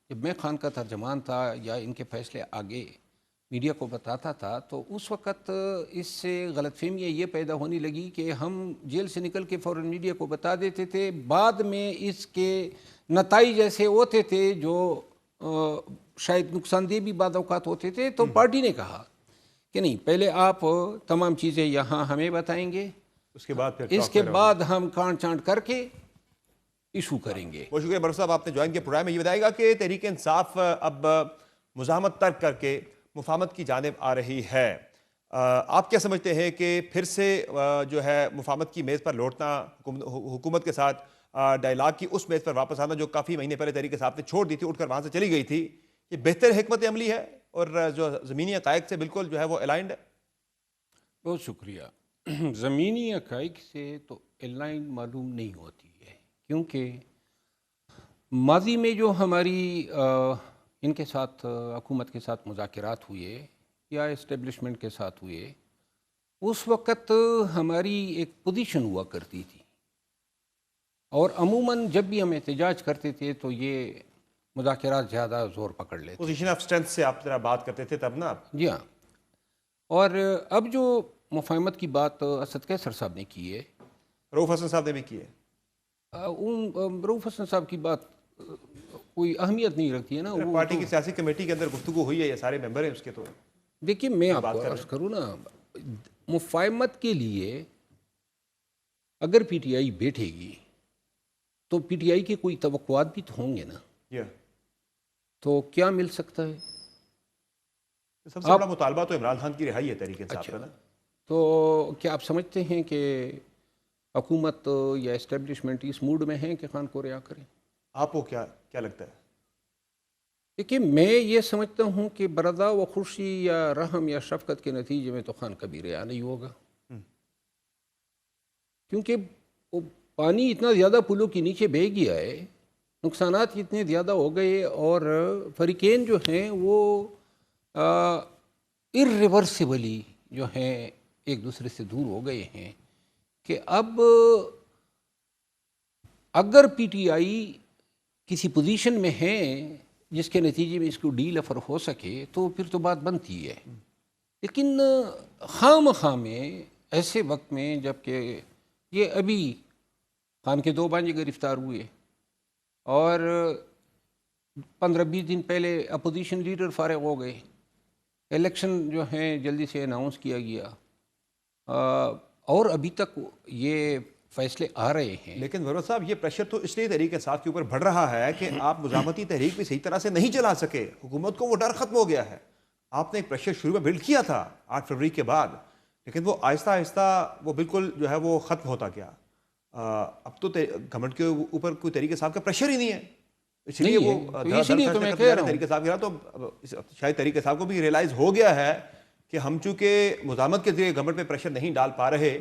جب میں خان کا ترجمان تھا یا ان کے فیصلے آگے میڈیا کو بتاتا تھا تو اس وقت اس سے غلط فہمیاں یہ پیدا ہونے لگی کہ ہم جیل سے نکل کے فوراً میڈیا کو بتا دیتے تھے، بعد میں اس کے نتائج ایسے ہوتے تھے جو شاید نقصان دہ بھی بعض اوقات ہوتے تھے، تو پارٹی نے کہا کہ نہیں، پہلے آپ تمام چیزیں یہاں ہمیں بتائیں گے، اس کے بعد پھر اس کے بعد ہم کانٹ چانٹ کر کے ایشو کریں گے۔ بہت شکریہ برو صاحب، آپ نے جوائن کیا پروگرام میں۔ یہ بتائے گا کہ تحریک انصاف اب مزاحمت ترک کر کے مفاہمت کی جانب آ رہی ہے، آپ کیا سمجھتے ہیں کہ پھر سے جو ہے مفاہمت کی میز پر لوٹنا، حکومت کے ساتھ ڈائیلاگ کی اس میز پر واپس آنا جو کافی مہینے پہلے تحریک انصاف نے چھوڑ دی تھی، اٹھ کر وہاں سے چلی گئی تھی، یہ بہتر حکمت عملی ہے اور جو زمینی حقائق سے بالکل جو ہے وہ الائنڈ ہے؟ بہت شکریہ۔ زمینی حقائق سے تو الائن معلوم نہیں ہوتی ہے، کیونکہ ماضی میں جو ہماری ان کے ساتھ حکومت کے ساتھ مذاکرات ہوئے یا اسٹیبلشمنٹ کے ساتھ ہوئے، اس وقت ہماری ایک پوزیشن ہوا کرتی تھی، اور عموماً جب بھی ہم احتجاج کرتے تھے تو یہ مذاکرات زیادہ زور پکڑ لیتے۔ پوزیشن آف اسٹرینتھ سے آپ ذرا بات کرتے تھے تب نا آپ؟ جی ہاں، اور اب جو مفاہمت کی بات اسد کیسر صاحب نے کی ہے، رؤوف حسن صاحب نے بھی کی ہے، رؤوف حسن صاحب کی بات کوئی اہمیت نہیں رکھتی ہے نا۔ وہ پارٹی کی سیاسی کمیٹی کے اندر گفتگو ہوئی ہے، یہ سارے ممبر ہیں اس کے، تو دیکھیے میں آپ کو عرض کروں نا، مفاہمت کے لیے اگر پی ٹی آئی بیٹھے گی تو پی ٹی آئی کے کوئی توقعات بھی تو ہوں گے نا، تو کیا مل سکتا ہے؟ سب سے بڑا مطالبہ تو عمران خان کی رہائی ہے تحریک انصاف کا نا۔ تو کیا آپ سمجھتے ہیں کہ حکومت یا اسٹیبلشمنٹ اس موڈ میں ہیں کہ خان کو رہا کریں؟ آپ کو کیا لگتا ہے؟ دیکھیے میں یہ سمجھتا ہوں کہ برضا و خوشی یا رحم یا شفقت کے نتیجے میں تو خان کبھی رہا نہیں ہوگا، کیونکہ وہ پانی اتنا زیادہ پلوں کے نیچے بہہ گیا ہے، نقصانات اتنے زیادہ ہو گئے، اور فریقین جو ہیں وہ irreversibly جو ہیں ایک دوسرے سے دور ہو گئے ہیں، کہ اب اگر پی ٹی آئی کسی پوزیشن میں ہے جس کے نتیجے میں اس کو ڈیل افر ہو سکے تو پھر تو بات بنتی ہے، لیکن خام میں ایسے وقت میں جب کہ یہ ابھی خان کے 2 بانجے گرفتار ہوئے اور 15-20 دن پہلے اپوزیشن لیڈر فارغ ہو گئے، الیکشن جو ہیں جلدی سے اناؤنس کیا گیا، اور ابھی تک یہ فیصلے آ رہے ہیں۔ لیکن ورور صاحب یہ پریشر تو اس لیے تحریک انصاف کے اوپر بڑھ رہا ہے کہ آپ مزاحمتی تحریک بھی صحیح طرح سے نہیں چلا سکے، حکومت کو وہ ڈر ختم ہو گیا ہے۔ آپ نے ایک پریشر شروع میں بلڈ کیا تھا 8 فروری کے بعد، لیکن وہ آہستہ آہستہ وہ بالکل جو ہے وہ ختم ہوتا گیا۔ اب تو گورنمنٹ کے اوپر کوئی تحریک انصاف کا پریشر ہی نہیں ہے، اس لیے وہ تحریک انصاف گرا، تو شاید تحریک انصاف کو بھی ریئلائز ہو گیا ہے کہ ہم چونکہ مزاحمت کے ذریعے گورنمنٹ پہ پریشر نہیں ڈال پا رہے،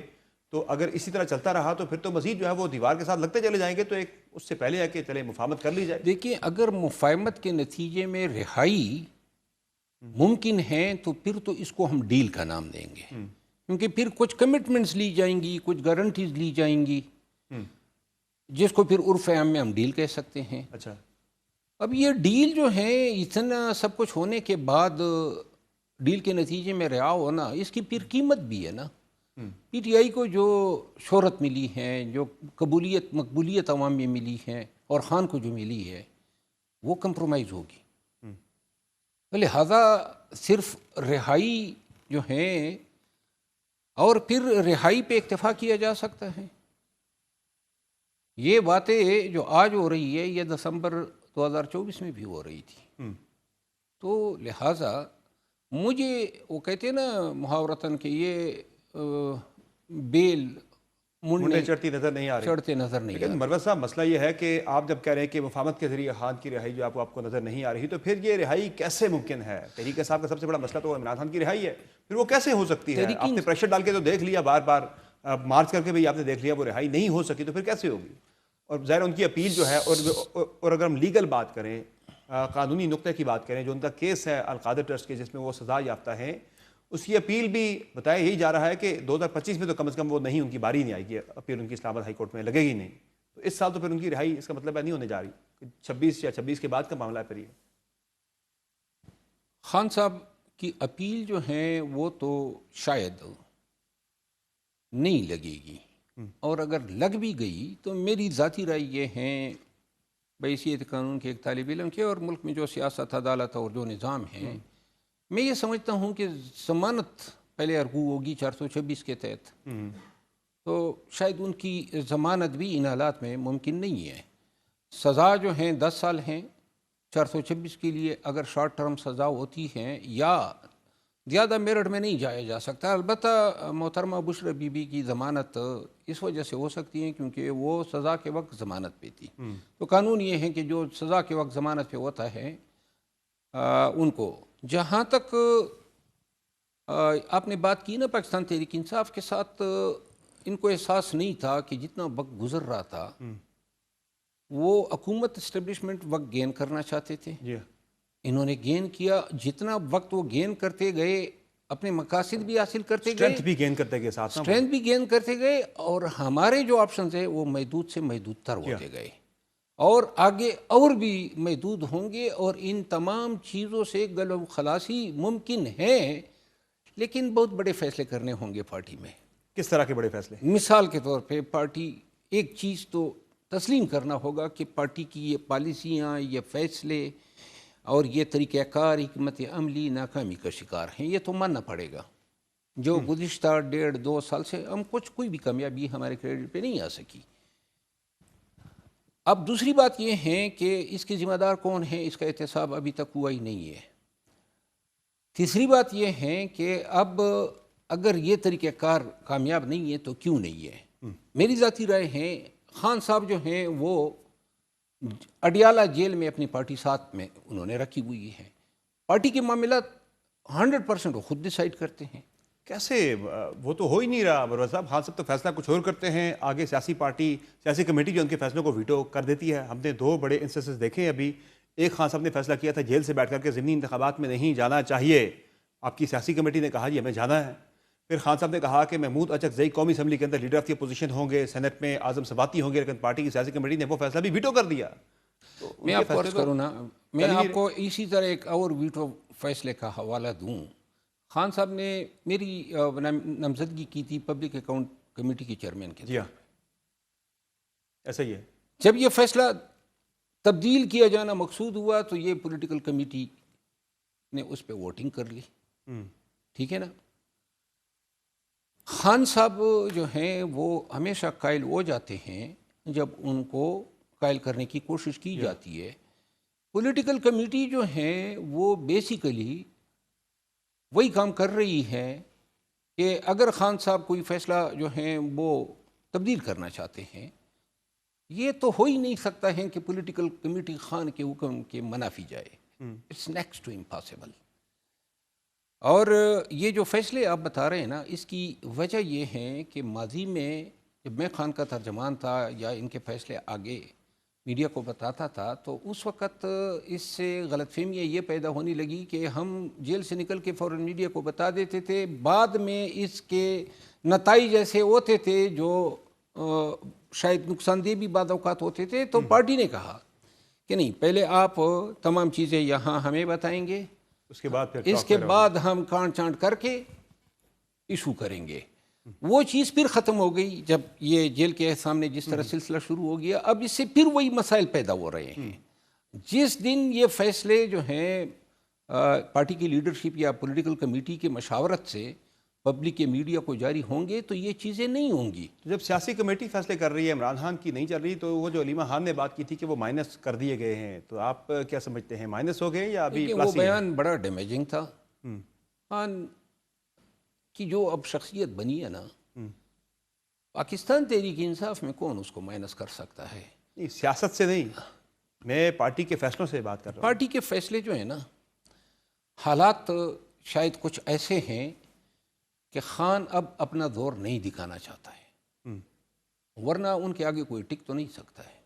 تو اگر اسی طرح چلتا رہا تو پھر تو مزید جو ہے وہ دیوار کے ساتھ لگتے چلے جائیں گے، تو ایک اس سے پہلے ہے کہ چلے مفاہمت کر لی جائے۔ دیکھیے اگر مفاہمت کے نتیجے میں رہائی ممکن ہے تو پھر تو اس کو ہم ڈیل کا نام دیں گے، کیونکہ پھر کچھ کمٹمنٹس لی جائیں گی، کچھ گارنٹیز لی جائیں گی، جس کو پھر عرف عام میں ہم ڈیل کہہ سکتے ہیں۔ اچھا، اب یہ ڈیل جو ہے اتنا سب کچھ ہونے کے بعد ڈیل کے نتیجے میں رہا ہونا، اس کی پھر قیمت بھی ہے نا۔ پی ٹی آئی کو جو شہرت ملی ہے، جو مقبولیت عوام میں ملی ہے، اور خان کو جو ملی ہے وہ کمپرومائز ہوگی، لہذا صرف رہائی جو ہے، اور پھر رہائی پہ اکتفا کیا جا سکتا ہے۔ یہ باتیں جو آج ہو رہی ہے یہ دسمبر 2024 میں بھی ہو رہی تھی، تو لہٰذا مجھے وہ کہتے ہیں نا محاورتاً کہ یہ بیل منڈے چڑھتی نظر نہیں آ رہی، چڑھتے نظر نہیں آ رہی۔ لیکن مروت صاحب مسئلہ یہ ہے کہ آپ جب کہہ رہے ہیں کہ مفاہمت کے ذریعے خان کی رہائی جو آپ کو نظر نہیں آ رہی، تو پھر یہ رہائی کیسے ممکن ہے؟ تحریک انصاف کا سب سے بڑا مسئلہ تو عمران خان کی رہائی ہے، پھر وہ کیسے ہو سکتی ہے؟ آپ نے پریشر ڈال کے تو دیکھ لیا، بار بار مارچ کر کے بھی آپ نے دیکھ لیا، وہ رہائی نہیں ہو سکی، تو پھر کیسے ہوگی؟ اور ظاہر ان کی اپیل جو ہے، اور اگر ہم لیگل بات کریں، قانونی نقطے کی بات کریں، جو ان کا کیس ہے القادر ٹرسٹ کے جس میں وہ سزا یافتہ ہیں، اس کی اپیل بھی بتایا یہی جا رہا ہے کہ 2025 میں تو کم از کم وہ نہیں، ان کی باری نہیں آئے گی، اپیل ان کی اسلام آباد ہائی کورٹ میں لگے گی نہیں۔ تو اس سال تو پھر ان کی رہائی اس کا مطلب ہے نہیں ہونے جا رہی، 26 یا 26 کے بعد کا معاملہ ہے پھر یہ۔ خان صاحب کی اپیل جو ہیں وہ تو شاید نہیں لگے گی، اور اگر لگ بھی گئی تو میری ذاتی رائے یہ ہے بحیثیت قانون کے ایک طالب علم کے اور ملک میں جو سیاست، عدالت اور جو نظام ہے، میں یہ سمجھتا ہوں کہ ضمانت پہلے ارغو ہوگی 426 کے تحت، تو شاید ان کی ضمانت بھی ان حالات میں ممکن نہیں ہے۔ سزا جو ہیں 10 سال ہیں 426 کے لیے، اگر شارٹ ٹرم سزا ہوتی ہیں یا زیادہ میرٹھ میں نہیں جایا جا سکتا۔ البتہ محترمہ بشرا بی بی کی ضمانت اس وجہ سے ہو سکتی ہے کیونکہ وہ سزا کے وقت ضمانت پہ تھی، تو قانون یہ ہے کہ جو سزا کے وقت ضمانت پہ ہوتا ہے ان کو، جہاں تک آپ نے بات کی نا پاکستان تحریک انصاف کے ساتھ، ان کو احساس نہیں تھا کہ جتنا وقت گزر رہا تھا وہ حکومت اسٹیبلشمنٹ وقت گین کرنا چاہتے تھے، انہوں نے گین کیا، جتنا وقت وہ گین کرتے گئے اپنے مقاصد بھی حاصل کرتے گئے، اسٹرینتھ بھی گین کرتے گئے، اسٹرینتھ بھی گین کرتے گئے، اور ہمارے جو آپشنز ہیں وہ محدود سے محدود تر ہوتے گئے، اور آگے اور بھی محدود ہوں گے، اور ان تمام چیزوں سے گلو خلاصی ممکن ہے، لیکن بہت بڑے فیصلے کرنے ہوں گے پارٹی میں۔ کس طرح کے بڑے فیصلے؟ مثال کے طور پہ پارٹی ایک چیز تو تسلیم کرنا ہوگا کہ پارٹی کی یہ پالیسیاں، یہ فیصلے اور یہ طریقہ کار، حکمت عملی ناکامی کا شکار ہیں، یہ تو ماننا پڑے گا۔ جو گزشتہ 1.5-2 سال سے ہم کوئی بھی کامیابی ہمارے کریڈٹ پہ نہیں آ سکی۔ اب دوسری بات یہ ہے کہ اس کے ذمہ دار کون ہیں، اس کا احتساب ابھی تک ہوا ہی نہیں ہے۔ تیسری بات یہ ہے کہ اب اگر یہ طریقہ کار کامیاب نہیں ہے تو کیوں نہیں ہے؟ میری ذاتی رائے ہے خان صاحب جو ہیں وہ اڈیالہ جیل میں اپنی پارٹی ساتھ میں انہوں نے رکھی ہوئی ہے، پارٹی کے معاملات 100% وہ خود ڈیسائیڈ کرتے ہیں۔ کیسے؟ وہ تو ہو ہی نہیں رہا بروز صاحب، خان صاحب تو فیصلہ کچھ اور کرتے ہیں، آگے سیاسی پارٹی، سیاسی کمیٹی جو ان کے فیصلوں کو ویٹو کر دیتی ہے۔ ہم نے 2 بڑے انسٹنسز دیکھے ہیں ابھی، ایک خان صاحب نے فیصلہ کیا تھا جیل سے بیٹھ کر کے ضمنی انتخابات میں نہیں جانا چاہیے، آپ کی سیاسی کمیٹی نے کہا جی ہمیں جانا ہے، پھر خان صاحب نے کہا کہ محمود اچکزئی قومی اسمبلی کے اندر لیڈر آف دی اپوزیشن ہوں گے، سینٹ میں اعظم سباتی ہوں گے، لیکن پارٹی کی سیاسی کمیٹی نے وہ فیصلہ بھی ویٹو کر دیا۔ میں آپ کو عرض کروں نا، میں آپ کو اسی طرح ایک اور ویٹو فیصلے کا حوالہ دوں۔ خان صاحب نے میری نامزدگی کی تھی پبلک اکاؤنٹ کمیٹی کے چیئرمین کے، جی ہاں ایسا ہی ہے۔ جب یہ فیصلہ تبدیل کیا جانا مقصود ہوا تو یہ پولیٹیکل کمیٹی نے اس پہ ووٹنگ کر لی، ٹھیک ہے نا۔ خان صاحب جو ہیں وہ ہمیشہ قائل ہو جاتے ہیں جب ان کو قائل کرنے کی کوشش کی جاتی ہے۔ پولیٹیکل کمیٹی جو ہیں وہ بیسیکلی وہی کام کر رہی ہے کہ اگر خان صاحب کوئی فیصلہ جو ہیں وہ تبدیل کرنا چاہتے ہیں، یہ تو ہو ہی نہیں سکتا ہے کہ پولیٹیکل کمیٹی خان کے حکم کے منافی جائے، اٹس نیکسٹ ٹو امپاسبل۔ اور یہ جو فیصلے آپ بتا رہے ہیں نا، اس کی وجہ یہ ہے کہ ماضی میں جب میں خان کا ترجمان تھا یا ان کے فیصلے آگے میڈیا کو بتاتا تھا تو اس وقت اس سے غلط فہمیاں یہ پیدا ہونے لگی کہ ہم جیل سے نکل کے فوراً میڈیا کو بتا دیتے تھے، بعد میں اس کے نتائج ایسے ہوتے تھے جو شاید نقصان دہ بھی بعض اوقات ہوتے تھے، تو پارٹی نے کہا کہ نہیں، پہلے آپ تمام چیزیں یہاں ہمیں بتائیں گے، اس کے بعد ہم کانٹ چانٹ کر کے ایشو کریں گے۔ وہ چیز پھر ختم ہو گئی جب یہ جیل کے سامنے جس طرح سلسلہ شروع ہو گیا، اب اس سے پھر وہی مسائل پیدا ہو رہے ہیں۔ جس دن یہ فیصلے جو ہیں پارٹی کی لیڈرشپ یا پولیٹیکل کمیٹی کے مشاورت سے پبلک کے میڈیا کو جاری ہوں گے تو یہ چیزیں نہیں ہوں گی۔ جب سیاسی کمیٹی فیصلے کر رہی ہے، عمران خان کی نہیں چل رہی، تو وہ جو علیمہ خان نے بات کی تھی کہ وہ مائنس کر دیے گئے ہیں، تو آپ کیا سمجھتے ہیں، مائنس ہو گئے یا ابھی وہ بیان بڑا ڈیمیجنگ تھا خان کی جو اب شخصیت بنی ہے نا، پاکستان تحریک انصاف میں کون اس کو مائنس کر سکتا ہے؟ نہیں، سیاست سے نہیں، میں پارٹی کے فیصلوں سے بات کر رہا ہوں۔ پارٹی کے فیصلے جو ہیں نا، حالات شاید کچھ ایسے ہیں کہ خان اب اپنا زور نہیں دکھانا چاہتا ہے، ورنہ ان کے آگے کوئی ٹک تو نہیں سکتا ہے۔